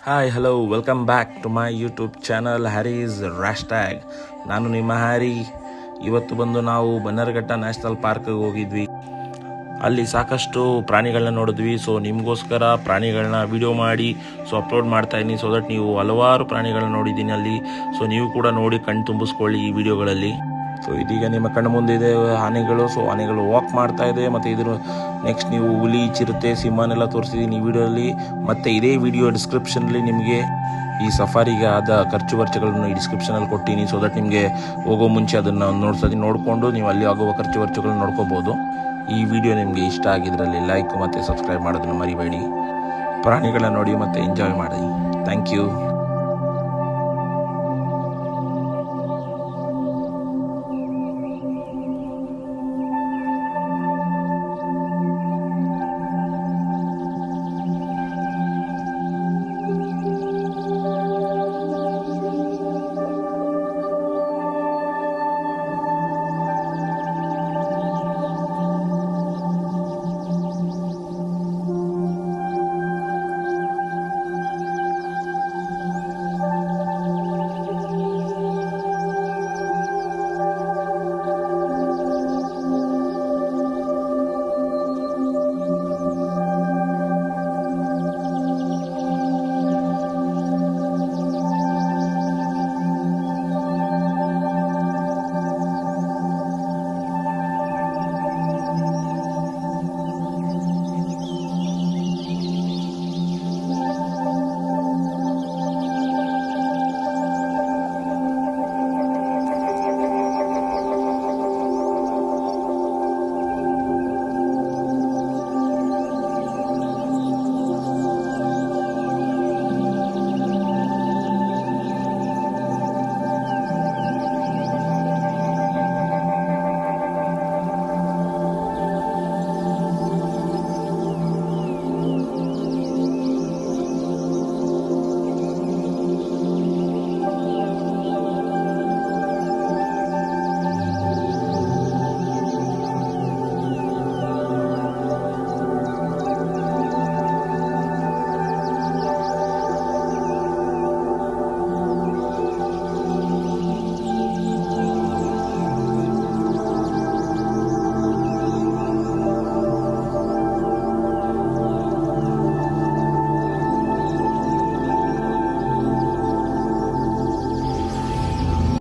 Hi hello welcome back to my YouTube channel Harry's rash tag. ನಾನು ನಿಮ್ಮ Harry. ಇವತ್ತು ಬಂದು ನಾವು ಬನ್ನರಘಟ್ಟ ನ್ಯಾಷನಲ್ ಪಾರ್ಕ್ಗೆ ಹೋಗಿದ್ವಿ. ಅಲ್ಲಿ ಸಾಕಷ್ಟು ಪ್ರಾಣಿಗಳನ್ನ ನೋಡಿದ್ವಿ. ಸೊ ನಿಮಗೋಸ್ಕರ ಪ್ರಾಣಿಗಳನ್ನ ವಿಡಿಯೋ ಮಾಡಿ ಅಪ್ಲೋಡ್ ಮಾಡ್ತಾ ಇದ್ದೀನಿ. ಸೊ ದಟ್ ನೀವು ಹಲವಾರು ಪ್ರಾಣಿಗಳನ್ನ ನೋಡಿದ್ದೀನಿ ಅಲ್ಲಿ. ಸೊ ನೀವು ಕೂಡ ನೋಡಿ ಕಣ್ಣು ತುಂಬಿಸ್ಕೊಳ್ಳಿ ಈ ವಿಡಿಯೋಗಳಲ್ಲಿ. ಸೊ ಇದೀಗ ನಿಮ್ಮ ಕಣ್ಣು ಮುಂದಿದೆ ಆನೆಗಳು. ಸೊ ಆನೆಗಳು ವಾಕ್ ಮಾಡ್ತಾ ಇದೆ. ಮತ್ತು ಇದ್ರ ನೆಕ್ಸ್ಟ್ ನೀವು ಹುಲಿ, ಚಿರತೆ, ಸಿಂಹನೆಲ್ಲ ತೋರಿಸಿದ್ದೀನಿ ಈ ವಿಡಿಯೋದಲ್ಲಿ. ಮತ್ತು ಇದೇ ವಿಡಿಯೋ ಡಿಸ್ಕ್ರಿಪ್ಷನಲ್ಲಿ ನಿಮಗೆ ಈ ಸಫಾರಿಗೆ ಆದ ಖರ್ಚು ವೆಚ್ಚಗಳನ್ನು ಈ ಡಿಸ್ಕ್ರಿಪ್ಷನಲ್ಲಿ ಕೊಟ್ಟಿನಿ. ಸೊ ದಟ್ ನಿಮಗೆ ಹೋಗೋ ಮುಂಚೆ ಅದನ್ನು ನೋಡಿಕೊಂಡು ನೀವು ಅಲ್ಲಿ ಆಗುವ ಖರ್ಚು ವೆಚ್ಚಗಳನ್ನ ನೋಡ್ಕೋಬೋದು. ಈ ವಿಡಿಯೋ ನಿಮಗೆ ಇಷ್ಟ ಆಗಿದ್ರಲ್ಲಿ ಲೈಕ್ ಮತ್ತು ಸಬ್ಸ್ಕ್ರೈಬ್ ಮಾಡೋದನ್ನು ಮರಿಬೇಡಿ. ಪ್ರಾಣಿಗಳನ್ನ ನೋಡಿ ಮತ್ತು ಎಂಜಾಯ್ ಮಾಡಿ. Thank you.